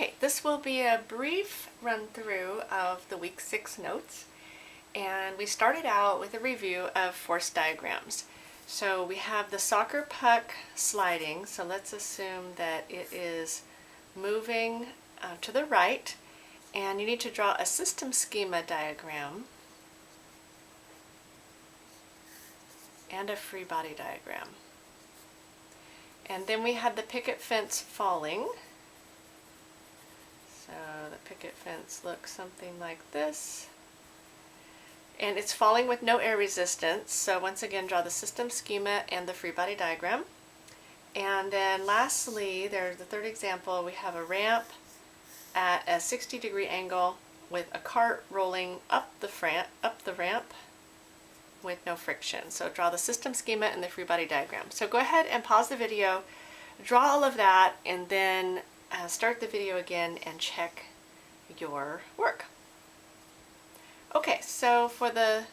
Okay, this will be a brief run through of the week 6 notes, and we started out with a review of force diagrams. So we have the soccer puck sliding, so let's assume that it is moving to the right, and you need to draw a system schema diagram and a free body diagram. And then we had the picket fence falling. So the picket fence looks something like this. And it's falling with no air resistance. So once again, draw the system schema and the free body diagram. And then lastly, there's the third example. We have a ramp at a 60-degree angle with a cart rolling up the ramp with no friction. So draw the system schema and the free body diagram. So go ahead and pause the video, draw all of that, and then start the video again and check your work. Okay, so for the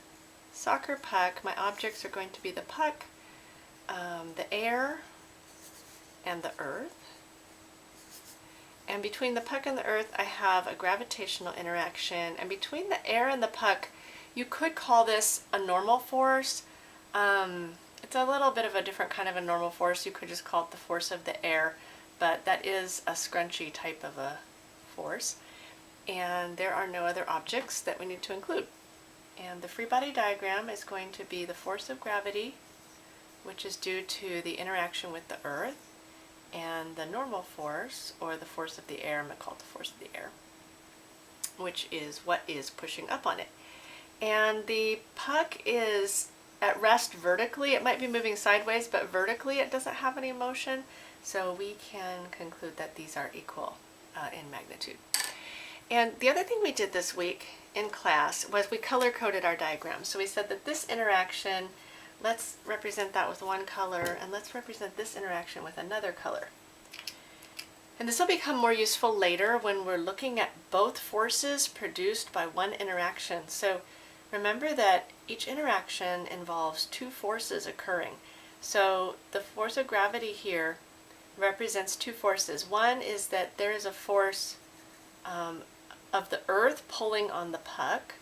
soccer puck, my objects are going to be the puck, the air, and the earth. And between the puck and the earth, I have a gravitational interaction. And between the air and the puck, you could call this a normal force. It's a little bit of a different kind of a normal force. You could just call it the force of the air, but that is a scrunchy type of a force. And there are no other objects that we need to include. And the free body diagram is going to be the force of gravity, which is due to the interaction with the earth, and the normal force, or the force of the air, I'm going to call it the force of the air, which is what is pushing up on it. And the puck is at rest vertically. It might be moving sideways, but vertically it doesn't have any motion. So we can conclude that these are equal in magnitude. And the other thing we did this week in class was we color-coded our diagram. So we said that this interaction, let's represent that with one color, and let's represent this interaction with another color. And this will become more useful later when we're looking at both forces produced by one interaction. So remember that each interaction involves two forces occurring. So the force of gravity here represents two forces. One is that there is a force of the earth pulling on the puck,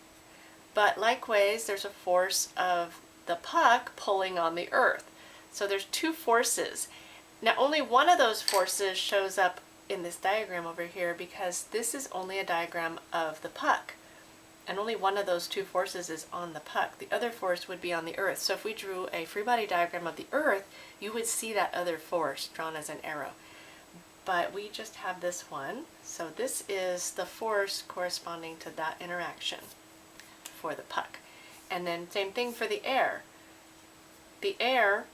but likewise there's a force of the puck pulling on the earth. So there's two forces. Now only one of those forces shows up in this diagram over here because this is only a diagram of the puck. And only one of those two forces is on the puck. The other force would be on the earth. So if we drew a free body diagram of the earth, you would see that other force drawn as an arrow. But we just have this one. So this is the force corresponding to that interaction for the puck. And then same thing for the air. The air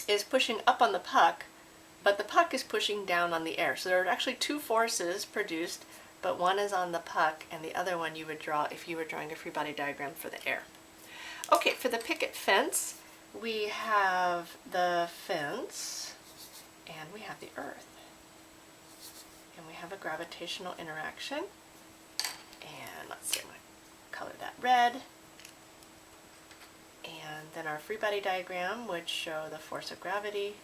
is pushing up on the puck, but the puck is pushing down on the air. So there are actually two forces produced, but one is on the puck and the other one you would draw if you were drawing a free body diagram for the air. Okay, for the picket fence, we have the fence and we have the earth. And we have a gravitational interaction. And let's see, I'm going to color that red. And then our free body diagram would show the force of gravity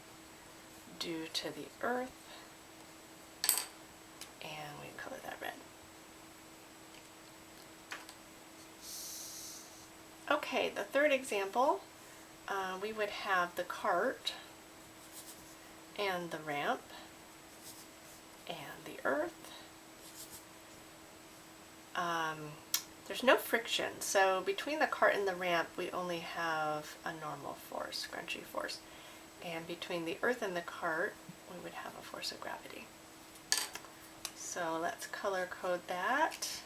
due to the earth. And we color that red. Okay, the third example, we would have the cart and the ramp and the earth. There's no friction, so between the cart and the ramp we only have a normal force, scrunchy force. And between the earth and the cart we would have a force of gravity. So let's color code that.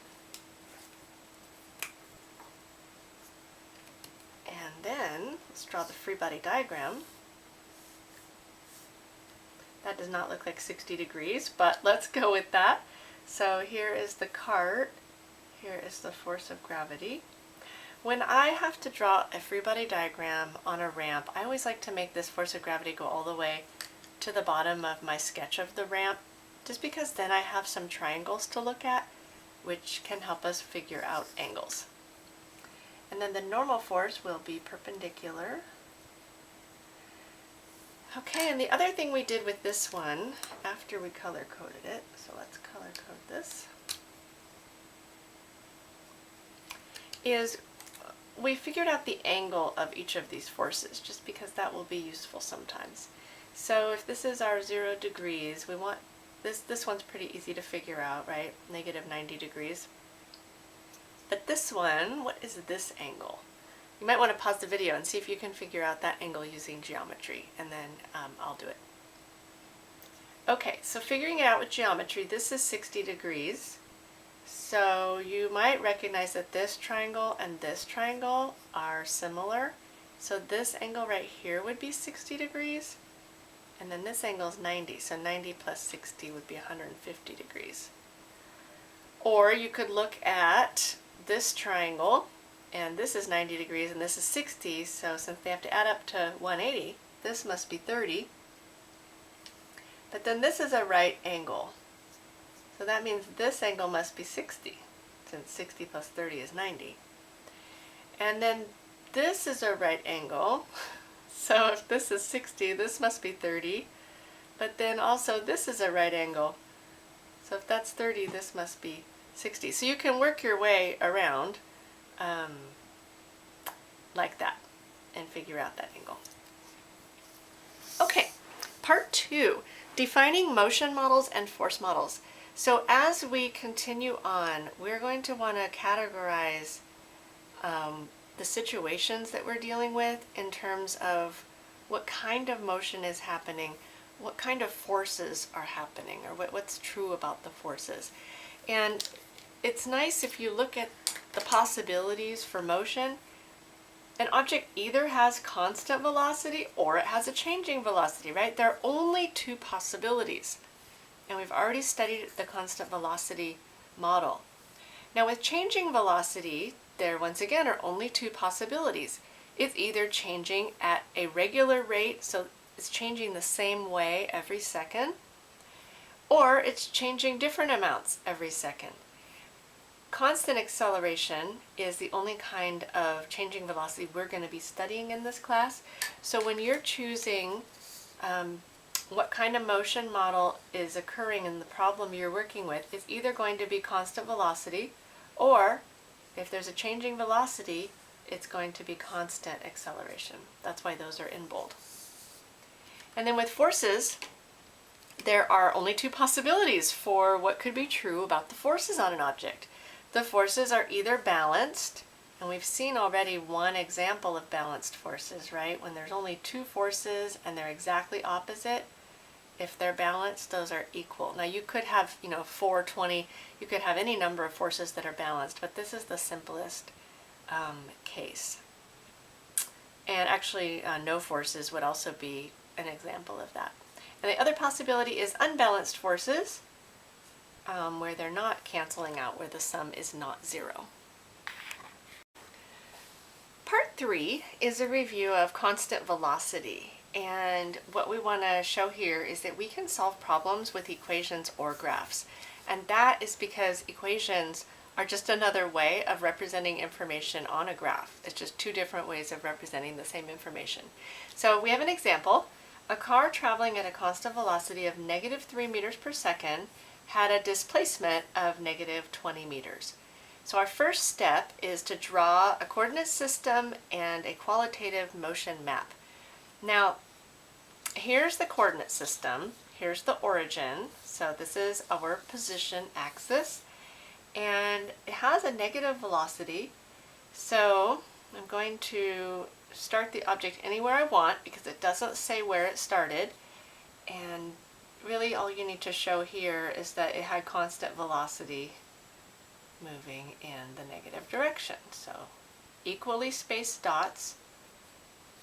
And then let's draw the free body diagram. That does not look like 60 degrees, but let's go with that. So here is the cart. Here is the force of gravity. When I have to draw a free body diagram on a ramp, I always like to make this force of gravity go all the way to the bottom of my sketch of the ramp, just because then I have some triangles to look at, which can help us figure out angles. And then the normal force will be perpendicular Okay, and the other thing we did with this one, after we color coded it, so let's color code this, is we figured out the angle of each of these forces, just because that will be useful sometimes. So if this is our 0 degrees, we want, this one's pretty easy to figure out, right? Negative 90 degrees. But this one, what is this angle? You might want to pause the video and see if you can figure out that angle using geometry, and then I'll do it. Okay, so figuring it out with geometry, this is 60 degrees. So you might recognize that this triangle and this triangle are similar. So this angle right here would be 60 degrees, and then this angle is 90. So 90 plus 60 would be 150 degrees. Or you could look at this triangle, and this is 90 degrees and this is 60, so since they have to add up to 180, this must be 30. But then this is a right angle, so that means this angle must be 60, since 60 plus 30 is 90. And then this is a right angle, so if this is 60, this must be 30. But then also this is a right angle, so if that's 30, this must be 60. So you can work your way around like that and figure out that angle. Okay, part 2, defining motion models and force models. So as we continue on, we're going to want to categorize the situations that we're dealing with in terms of what kind of motion is happening, what kind of forces are happening, or what's true about the forces. And it's nice if you look at the possibilities for motion. An object either has constant velocity or it has a changing velocity, right? There are only two possibilities. And we've already studied the constant velocity model. Now with changing velocity, there once again are only two possibilities. It's either changing at a regular rate, so it's changing the same way every second, or it's changing different amounts every second. Constant acceleration is the only kind of changing velocity we're going to be studying in this class. So when you're choosing what kind of motion model is occurring in the problem you're working with, it's either going to be constant velocity, or if there's a changing velocity, it's going to be constant acceleration. That's why those are in bold. And then with forces, there are only two possibilities for what could be true about the forces on an object. The forces are either balanced, and we've seen already one example of balanced forces, right? When there's only two forces and they're exactly opposite, if they're balanced, those are equal. Now you could have, 4, 20, you could have any number of forces that are balanced, but this is the simplest case. And actually, no forces would also be an example of that. And the other possibility is unbalanced forces, where they're not canceling out, where the sum is not 0. Part 3 is a review of constant velocity. And what we want to show here is that we can solve problems with equations or graphs. And that is because equations are just another way of representing information on a graph. It's just two different ways of representing the same information. So we have an example. A car traveling at a constant velocity of -3 meters per second had a displacement of -20 meters. So our first step is to draw a coordinate system and a qualitative motion map. Now, here's the coordinate system, here's the origin, so this is our position axis, and it has a negative velocity, so I'm going to start the object anywhere I want because it doesn't say where it started, and really all you need to show here is that it had constant velocity moving in the negative direction. So equally spaced dots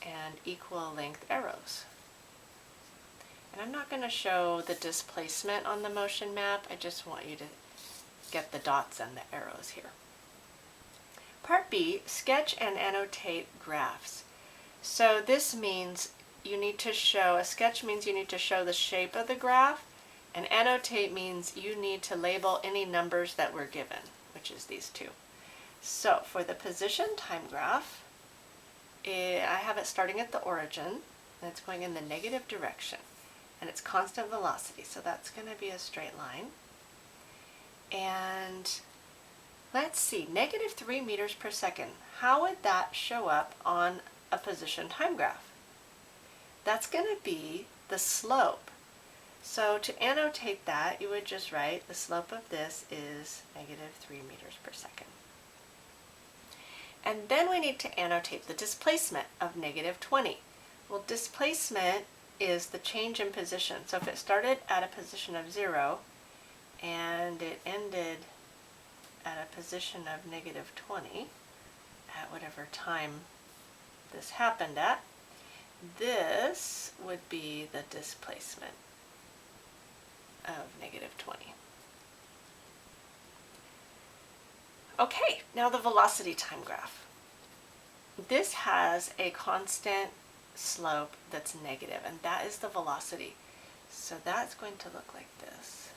and equal length arrows. And I'm not going to show the displacement on the motion map, I just want you to get the dots and the arrows here. Part B, sketch and annotate graphs. So this means you need to show, a sketch means you need to show the shape of the graph, and annotate means you need to label any numbers that were given, which is these two. So for the position time graph, I have it starting at the origin, and it's going in the negative direction, and it's constant velocity, so that's going to be a straight line. And let's see, negative 3 meters per second. How would that show up on a position time graph? That's going to be the slope. So to annotate that, you would just write the slope of this is negative 3 meters per second. And then we need to annotate the displacement of negative 20. Well, displacement is the change in position. So if it started at a position of 0 and it ended at a position of negative 20 at whatever time this happened at, this would be the displacement of negative 20. Okay, now the velocity time graph. This has a constant slope that's negative, and that is the velocity. So that's going to look like this.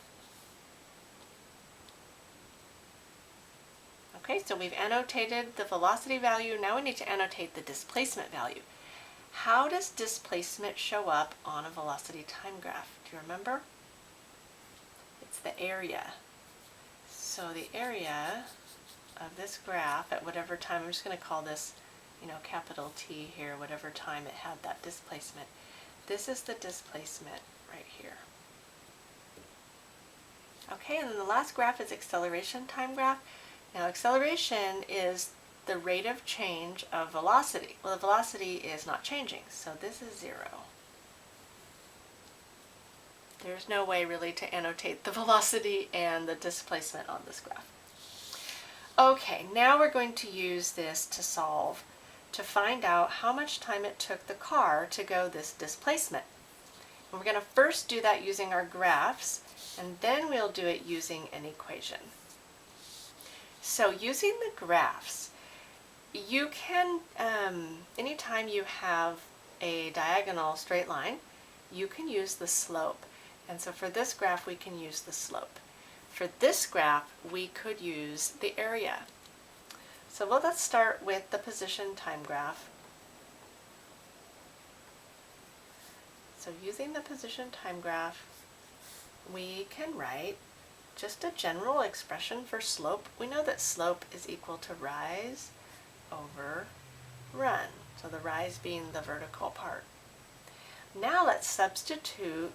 Okay, so we've annotated the velocity value. Now we need to annotate the displacement value. How does displacement show up on a velocity time graph? Do you remember? It's the area. So the area of this graph at whatever time, I'm just going to call this, capital T here, whatever time it had that displacement. This is the displacement right here. Okay, and then the last graph is acceleration time graph. Now acceleration is the rate of change of velocity. Well, the velocity is not changing, so this is 0. There's no way really to annotate the velocity and the displacement on this graph. Okay, now we're going to use this to solve, to find out how much time it took the car to go this displacement. And we're going to first do that using our graphs, and then we'll do it using an equation. So using the graphs, you can, anytime you have a diagonal straight line, you can use the slope. And so for this graph, we can use the slope. For this graph, we could use the area. So let's start with the position time graph. So using the position time graph, we can write just a general expression for slope. We know that slope is equal to rise over run. So the rise being the vertical part. Now let's substitute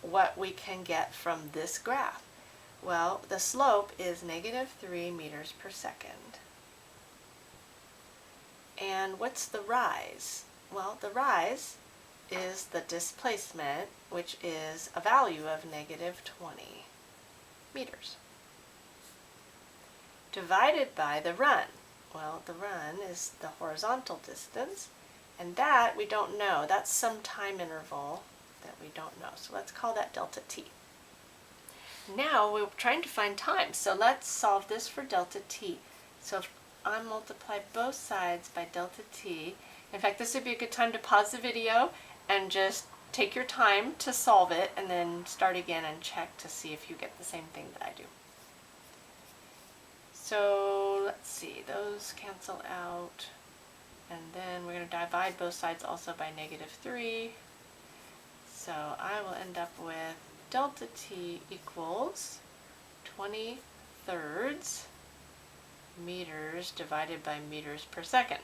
what we can get from this graph. Well, the slope is negative 3 meters per second. And what's the rise? Well, the rise is the displacement, which is a value of negative 20 meters, divided by the run. Well, the run is the horizontal distance, and that we don't know. That's some time interval that we don't know. So let's call that delta t. Now we're trying to find time, so let's solve this for delta t. So if I multiply both sides by delta t, in fact, this would be a good time to pause the video and just take your time to solve it, and then start again and check to see if you get the same thing that I do. So let's see, those cancel out, and then we're going to divide both sides also by negative 3. So I will end up with delta t equals 20/3 meters divided by meters per second.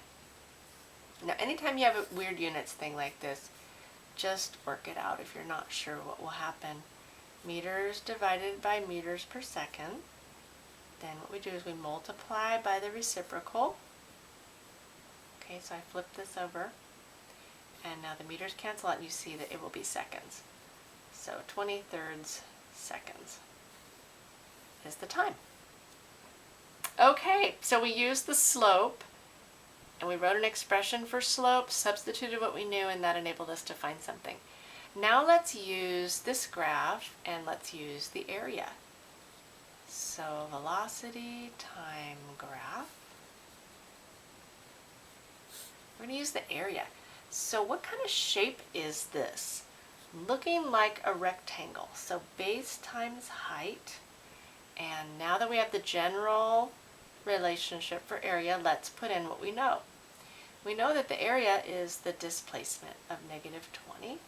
Now anytime you have a weird units thing like this, just work it out if you're not sure what will happen. Meters divided by meters per second. Then what we do is we multiply by the reciprocal. Okay, so I flip this over, and now the meters cancel out and you see that it will be seconds. So 20/3 seconds is the time. Okay, so we used the slope, and we wrote an expression for slope, substituted what we knew, and that enabled us to find something. Now let's use this graph, and let's use the area. So velocity time graph. We're going to use the area. So what kind of shape is this? Looking like a rectangle. So base times height. And now that we have the general relationship for area, let's put in what we know. we know that the area is the displacement of negative 20,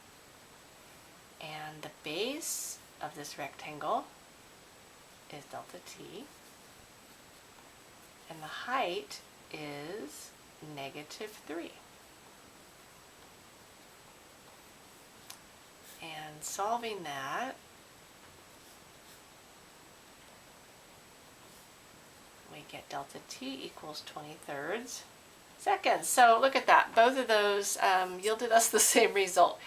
and the base of this rectangle is delta t, and the height is negative 3. And solving that, we get delta t equals 20 seconds. So look at that. Both of those yielded us the same result.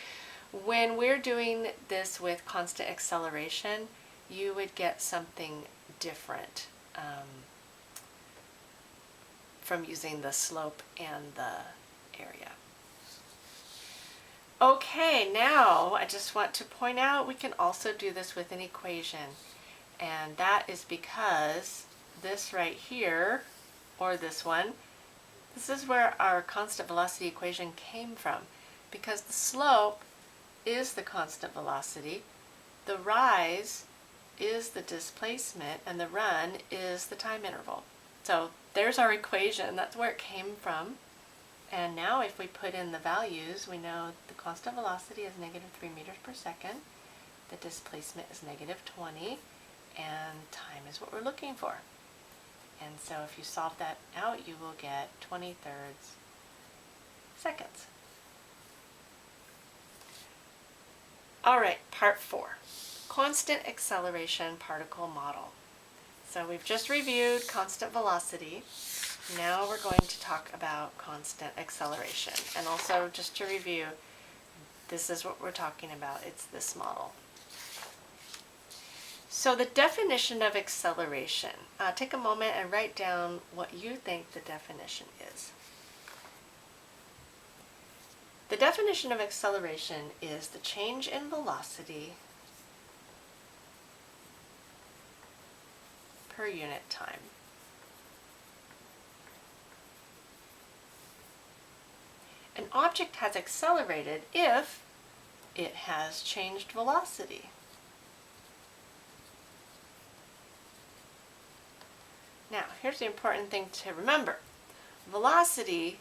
When we're doing this with constant acceleration, you would get something different from using the slope and the area. Okay, now I just want to point out we can also do this with an equation, and that is because this right here, or this one, this is where our constant velocity equation came from, because the slope is the constant velocity, the rise is the displacement, and the run is the time interval. So there's our equation, that's where it came from. And now if we put in the values, we know the constant velocity is negative 3 meters per second, the displacement is negative 20, and time is what we're looking for. And so if you solve that out, you will get 20 thirds seconds. All right, part 4, constant acceleration particle model. So we've just reviewed constant velocity. Now we're going to talk about constant acceleration. And also, just to review, this is what we're talking about. It's this model. So the definition of acceleration, take a moment and write down what you think the definition is. The definition of acceleration is the change in velocity per unit time. An object has accelerated if it has changed velocity. Now, here's the important thing to remember. Velocity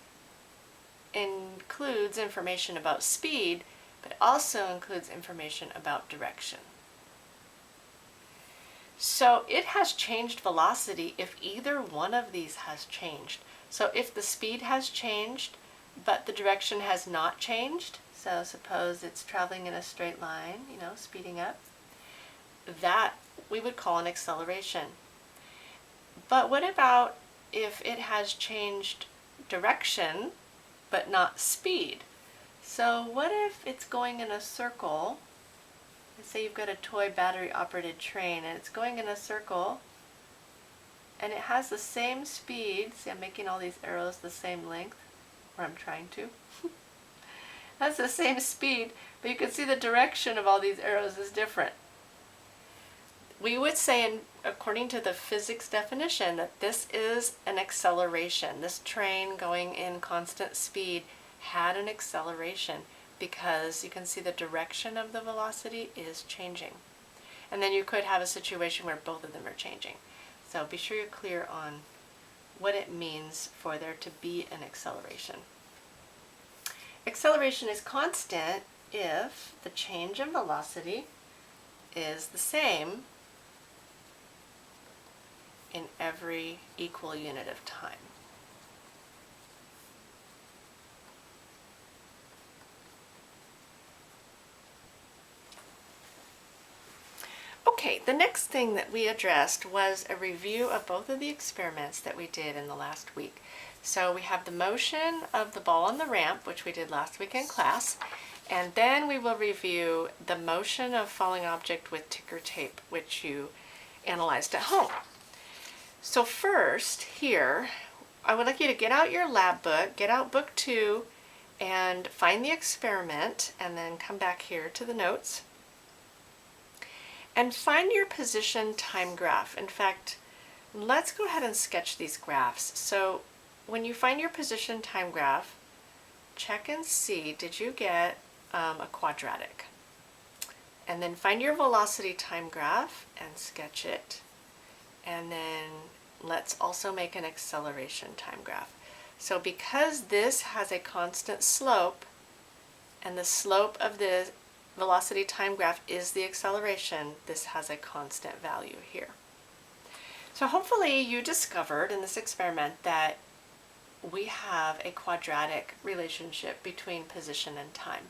includes information about speed, but also includes information about direction. So it has changed velocity if either one of these has changed. So if the speed has changed, but the direction has not changed, so suppose it's traveling in a straight line, speeding up, that we would call an acceleration. But what about if it has changed direction, but not speed? So what if it's going in a circle? Let's say you've got a toy battery-operated train, and it's going in a circle, and it has the same speed. See, I'm making all these arrows the same length, or I'm trying to. That's the same speed, but you can see the direction of all these arrows is different. We would say, according to the physics definition, that this is an acceleration. This train going in constant speed had an acceleration because you can see the direction of the velocity is changing. And then you could have a situation where both of them are changing. So be sure you're clear on what it means for there to be an acceleration. Acceleration is constant if the change in velocity is the same in every equal unit of time. Okay, the next thing that we addressed was a review of both of the experiments that we did in the last week. So we have the motion of the ball on the ramp, which we did last week in class, and then we will review the motion of falling object with ticker tape, which you analyzed at home. So first, here, I would like you to get out your lab book, get out book 2, and find the experiment, and then come back here to the notes. And find your position time graph. In fact, let's go ahead and sketch these graphs. So when you find your position time graph, check and see, did you get a quadratic? And then find your velocity time graph and sketch it. And then let's also make an acceleration time graph. So because this has a constant slope, and the slope of the velocity time graph is the acceleration, this has a constant value here. So hopefully you discovered in this experiment that we have a quadratic relationship between position and time.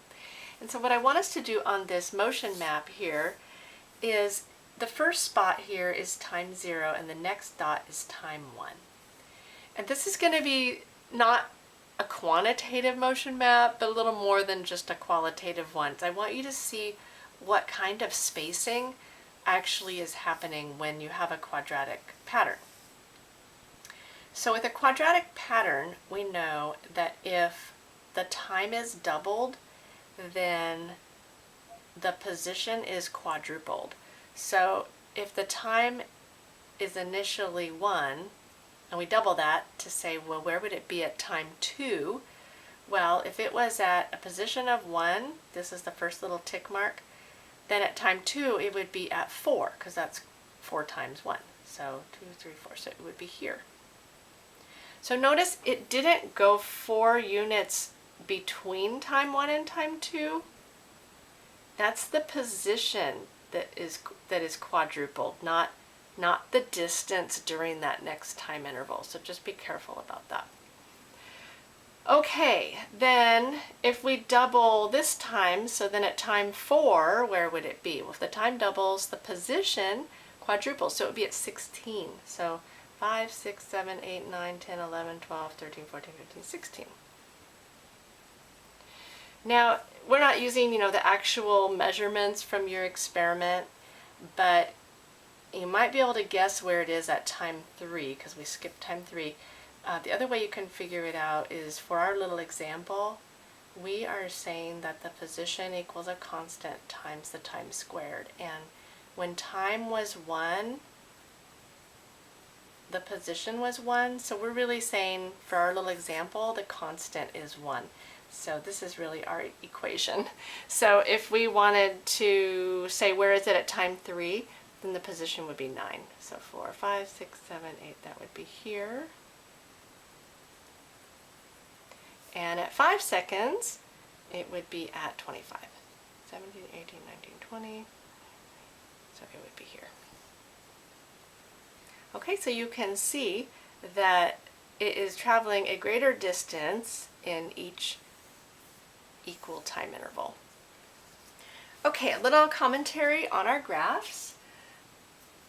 And so what I want us to do on this motion map here is the first spot here is time 0 and the next dot is time 1. And this is going to be not a quantitative motion map, but a little more than just a qualitative one. So I want you to see what kind of spacing actually is happening when you have a quadratic pattern. So with a quadratic pattern, we know that if the time is doubled, then the position is quadrupled. So if the time is initially 1, and we double that to say, well, where would it be at time 2? Well, if it was at a position of 1, this is the first little tick mark, then at time 2 it would be at 4, because that's 4 times 1. So 2, 3, 4, so it would be here. So notice it didn't go 4 units between time 1 and time 2. That's the position that is quadrupled, not the distance during that next time interval. So just be careful about that. Okay, then if we double this time, so then at time 4, where would it be? Well, if the time doubles, the position quadruples, so it would be at 16. So 5, 6, 7, 8, 9, 10, 11, 12, 13, 14, 15, 16. Now, we're not using, the actual measurements from your experiment, but you might be able to guess where it is at time 3, because we skipped time 3. The other way you can figure it out is, for our little example, we are saying that the position equals a constant times the time squared. And when time was 1, the position was 1. So we're really saying, for our little example, the constant is 1. So this is really our equation. So if we wanted to say, where is it at time 3, then the position would be 9. So 4, 5, 6, 7, 8, that would be here. And at 5 seconds, it would be at 25. 17, 18, 19, 20. So it would be here. Okay, so you can see that it is traveling a greater distance in each equal time interval. Okay, a little commentary on our graphs.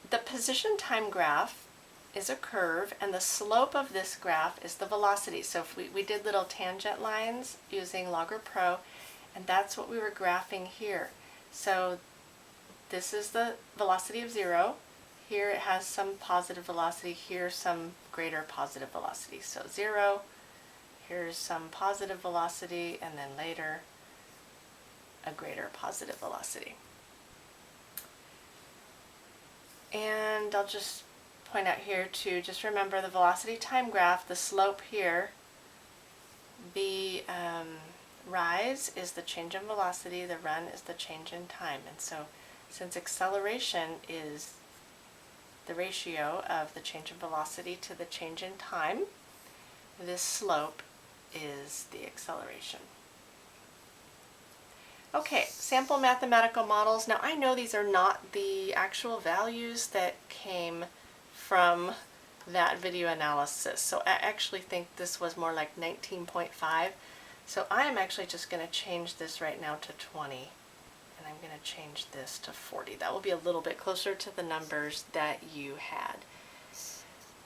The position time graph is a curve, and the slope of this graph is the velocity. So if we did little tangent lines using Logger Pro, and that's what we were graphing here. So this is the velocity of 0. Here it has some positive velocity, here some greater positive velocity. So 0, here's some positive velocity, and then later a greater positive velocity. And I'll just point out here to just remember the velocity time graph, the slope here, the rise is the change in velocity, the run is the change in time. And so since acceleration is the ratio of the change in velocity to the change in time, this slope is the acceleration. Okay, sample mathematical models. Now I know these are not the actual values that came from that video analysis. So I actually think this was more like 19.5. So I am actually just going to change this right now to 20. And I'm going to change this to 40. That will be a little bit closer to the numbers that you had.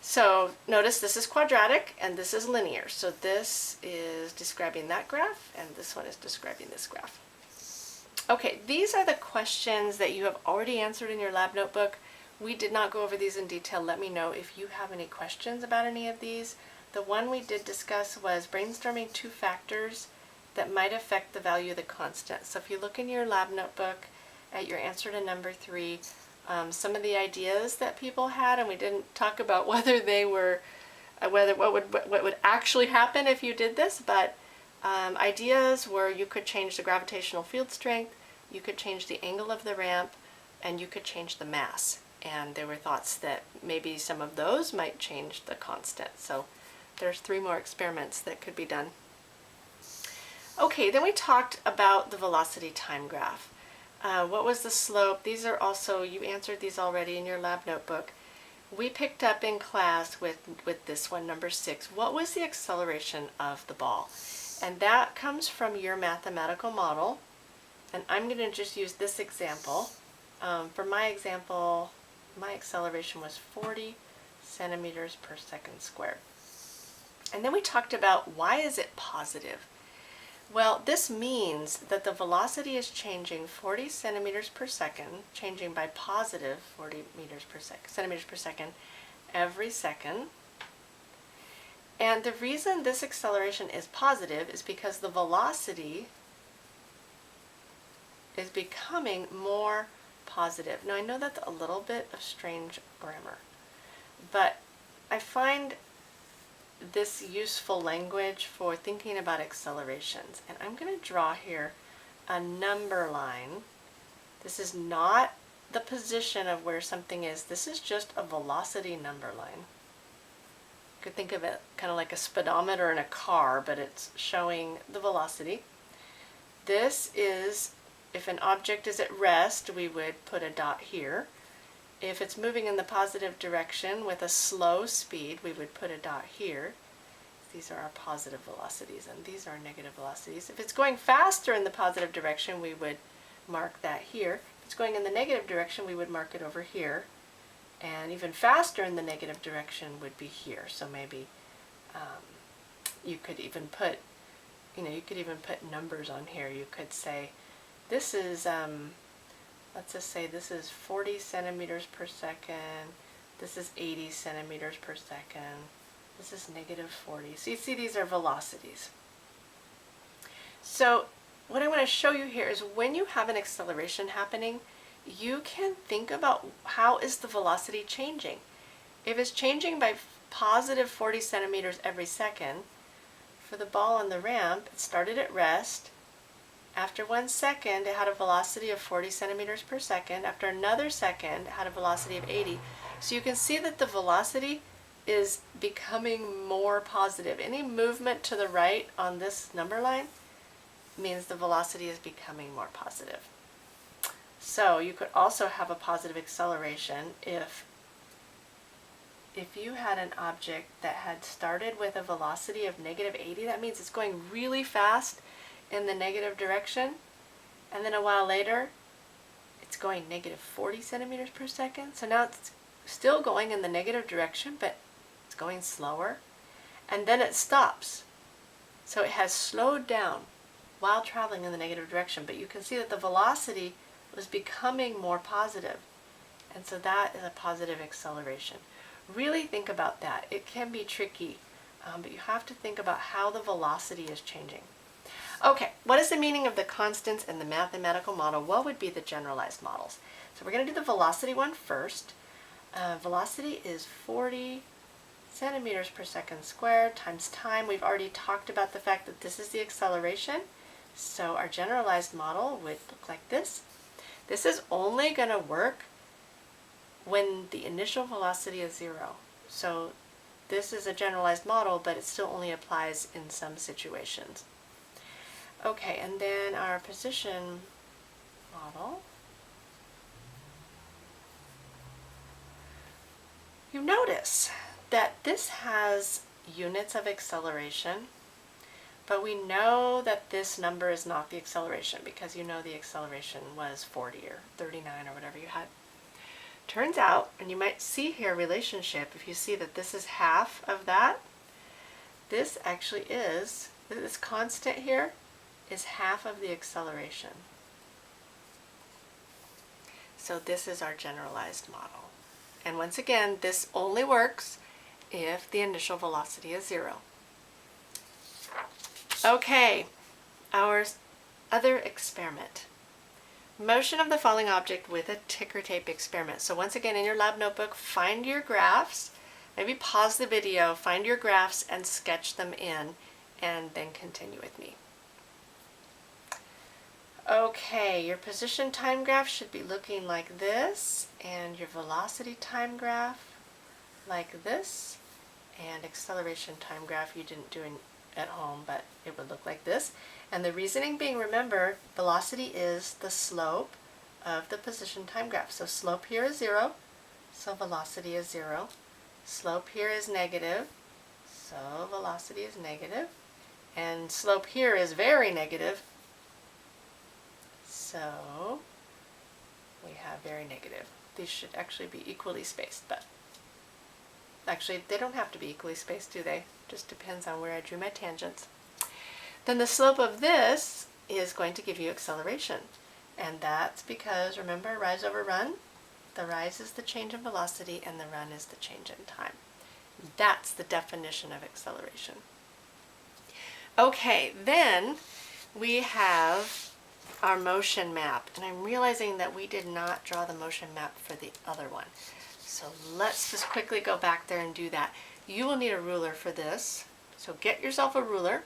So notice this is quadratic and this is linear. So this is describing that graph and this one is describing this graph. Okay, these are the questions that you have already answered in your lab notebook. We did not go over these in detail. Let me know if you have any questions about any of these. The one we did discuss was brainstorming 2 factors that might affect the value of the constant. So if you look in your lab notebook at your answer to number 3, some of the ideas that people had, and we didn't talk about whether they were, what would actually happen if you did this, but ideas were you could change the gravitational field strength, you could change the angle of the ramp, and you could change the mass. And there were thoughts that maybe some of those might change the constant. So There's 3 more experiments that could be done. Okay, then we talked about the velocity time graph. What was the slope? These are also, you answered these already in your lab notebook. We picked up in class with this one, number 6, what was the acceleration of the ball? And that comes from your mathematical model. And I'm going to just use this example. For my example, my acceleration was 40 centimeters per second squared. And then we talked about why is it positive? Well, this means that the velocity is changing 40 centimeters per second, changing by positive 40 centimeters per second every second. And the reason this acceleration is positive is because the velocity is becoming more positive. Now I know that's a little bit of strange grammar, but I find this useful language for thinking about accelerations. And I'm going to draw here a number line. This is not the position of where something is. This is just a velocity number line. You could think of it kind of like a speedometer in a car, but it's showing the velocity. This is, if an object is at rest, we would put a dot here. If it's moving in the positive direction with a slow speed, we would put a dot here. These are our positive velocities, and these are negative velocities. If it's going faster in the positive direction, we would mark that here. If it's going in the negative direction, we would mark it over here. And even faster in the negative direction would be here. So maybe you could even put, you could even put numbers on here. You could say, this is, let's just say this is 40 centimeters per second. This is 80 centimeters per second. This is negative 40. So you see these are velocities. So what I want to show you here is when you have an acceleration happening, you can think about how is the velocity changing. If it's changing by positive 40 centimeters every second, for the ball on the ramp, it started at rest. After 1 second, it had a velocity of 40 centimeters per second. After another second, it had a velocity of 80. So you can see that the velocity is becoming more positive. Any movement to the right on this number line means the velocity is becoming more positive. So you could also have a positive acceleration if you had an object that had started with a velocity of negative 80, that means it's going really fast in the negative direction, and then a while later it's going negative 40 centimeters per second. So now it's still going in the negative direction, but it's going slower, and then it stops. So it has slowed down while traveling in the negative direction, but you can see that the velocity was becoming more positive, and so that is a positive acceleration. Really think about that. It can be tricky, but you have to think about how the velocity is changing. Okay, what is the meaning of the constants in the mathematical model? What would be the generalized models? So we're going to do the velocity one first. Velocity is 40 centimeters per second squared times time. We've already talked about the fact that this is the acceleration. So our generalized model would look like this. This is only going to work when the initial velocity is 0. So this is a generalized model, but it still only applies in some situations. Okay, and then our position model. You notice that this has units of acceleration, but we know that this number is not the acceleration because you know the acceleration was 40 or 39 or whatever you had. Turns out, and you might see here a relationship, if you see that this is half of that, this actually is, this constant here is half of the acceleration. So this is our generalized model. And once again, this only works if the initial velocity is 0. Okay, our other experiment. Motion of the falling object with a ticker tape experiment. So once again, in your lab notebook, find your graphs, maybe pause the video, find your graphs and sketch them in, and then continue with me. Okay, your position time graph should be looking like this, and your velocity time graph like this. And acceleration time graph you didn't do at home, but it would look like this. And the reasoning being, remember, velocity is the slope of the position time graph. So slope here is 0, so velocity is 0. Slope here is negative, so velocity is negative. And slope here is very negative, so we have very negative. These should actually be equally spaced, but actually they don't have to be equally spaced, do they? Just depends on where I drew my tangents. Then the slope of this is going to give you acceleration. And that's because, remember, rise over run? The rise is the change in velocity and the run is the change in time. That's the definition of acceleration. Okay, then we have our motion map. And I'm realizing that we did not draw the motion map for the other one. So let's just quickly go back there and do that. You will need a ruler for this. So get yourself a ruler.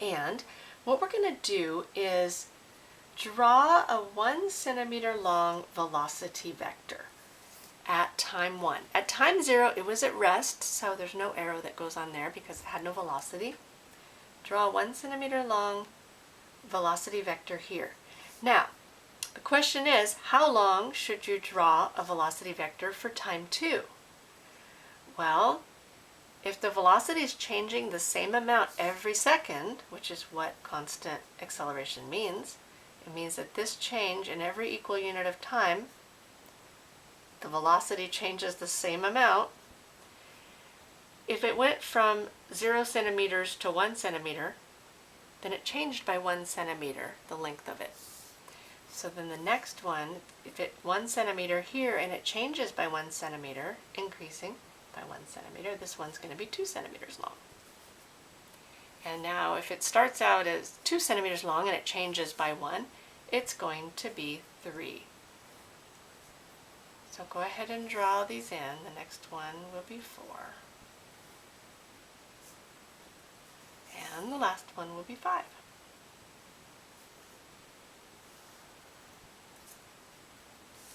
And what we're going to do is draw a 1 centimeter long velocity vector at time 1. At time 0, it was at rest, so there's no arrow that goes on there because it had no velocity. Draw a 1 centimeter long velocity vector here. Now, the question is, how long should you draw a velocity vector for time 2? Well, if the velocity is changing the same amount every second, which is what constant acceleration means, it means that this change in every equal unit of time, the velocity changes the same amount. If it went from 0 centimeters to 1 centimeter, then it changed by 1 centimeter, the length of it. So then the next one, if it's 1 centimeter here and it changes by 1 centimeter, increasing by 1 centimeter, this one's going to be 2 centimeters long. And now if it starts out as 2 centimeters long and it changes by 1, it's going to be 3. So go ahead and draw these in. The next one will be 4. And the last one will be 5.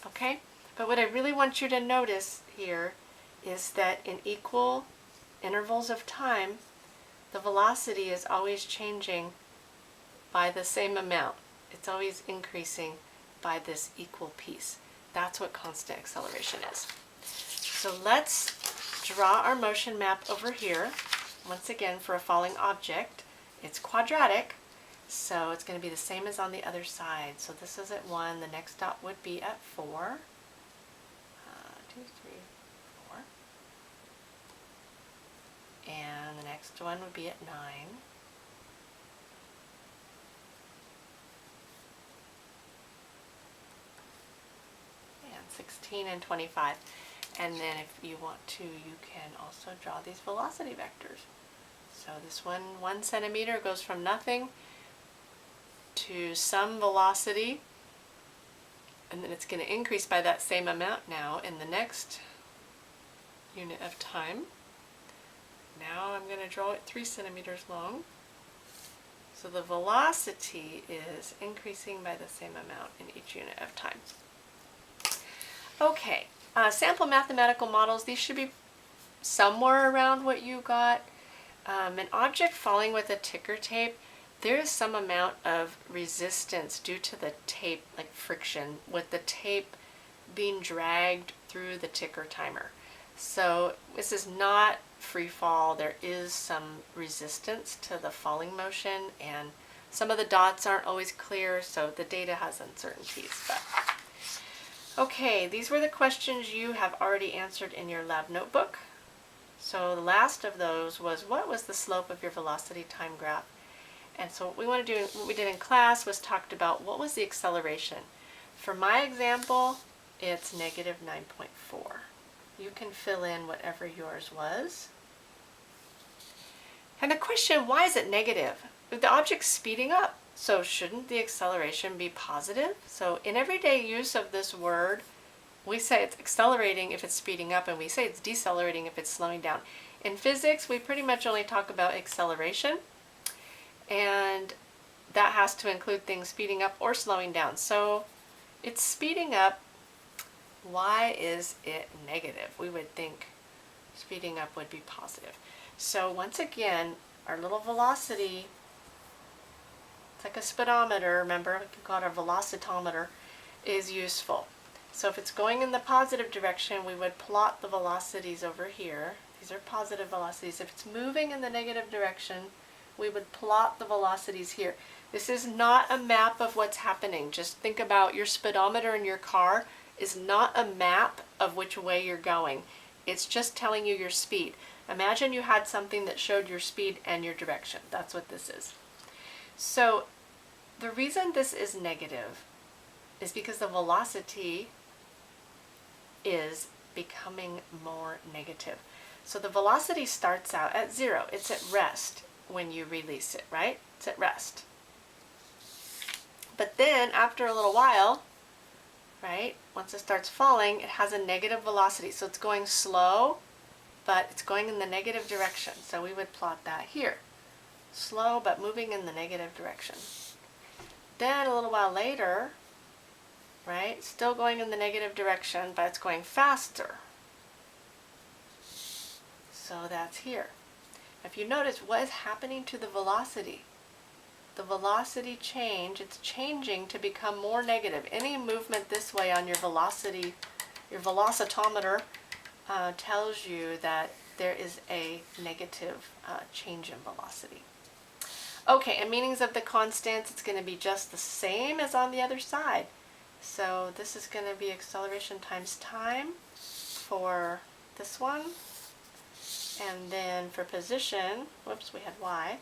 Okay? But what I really want you to notice here is that in equal intervals of time, the velocity is always changing by the same amount. It's always increasing by this equal piece. That's what constant acceleration is. So let's draw our motion map over here. Once again, for a falling object, it's quadratic, so it's going to be the same as on the other side. So this is at 1, the next dot would be at 4. 2, 3, 4. And the next one would be at 9. And 16 and 25. And then if you want to, you can also draw these velocity vectors. So this one, 1 centimeter, goes from nothing to some velocity, and then it's going to increase by that same amount now in the next unit of time. Now I'm going to draw it 3 centimeters long. So the velocity is increasing by the same amount in each unit of time. Okay, sample mathematical models, these should be somewhere around what you got. An object falling with a ticker tape, there is some amount of resistance due to the tape, like friction, with the tape being dragged through the ticker timer. So this is not free fall. There is some resistance to the falling motion, and some of the dots aren't always clear, so the data has uncertainties. But okay, these were the questions you have already answered in your lab notebook. So the last of those was, what was the slope of your velocity time graph? And so what we did in class was talked about what was the acceleration. For my example, it's negative 9.4. You can fill in whatever yours was. And the question, why is it negative? The object's speeding up, so shouldn't the acceleration be positive? So in everyday use of this word, we say it's accelerating if it's speeding up, and we say it's decelerating if it's slowing down. In physics, we pretty much only talk about acceleration, and that has to include things speeding up or slowing down. So it's speeding up. Why is it negative? We would think, speeding up would be positive. So once again, our little velocity, it's like a speedometer, remember, we can call it a velocitometer, is useful. So if it's going in the positive direction, we would plot the velocities over here. These are positive velocities. If it's moving in the negative direction, we would plot the velocities here. This is not a map of what's happening. Just think about your speedometer in your car is not a map of which way you're going. It's just telling you your speed. Imagine you had something that showed your speed and your direction. That's what this is. So the reason this is negative is because the velocity is becoming more negative. So the velocity starts out at 0. It's at rest when you release it, right? It's at rest. But then after a little while, right, once it starts falling, it has a negative velocity. So it's going slow, but it's going in the negative direction. So we would plot that here. Slow, but moving in the negative direction. Then a little while later, right, still going in the negative direction, but it's going faster. So that's here. If you notice what is happening to the velocity change, it's changing to become more negative. Any movement this way on your velocity, your velocitometer tells you that there is a negative change in velocity. Okay, and meanings of the constants, it's going to be just the same as on the other side. So this is going to be acceleration times time for this one. And then for position, whoops, we had y.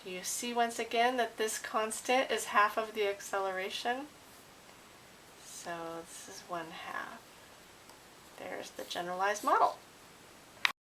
Do you see once again that this constant is half of the acceleration? So this is 1/2. There's the generalized model.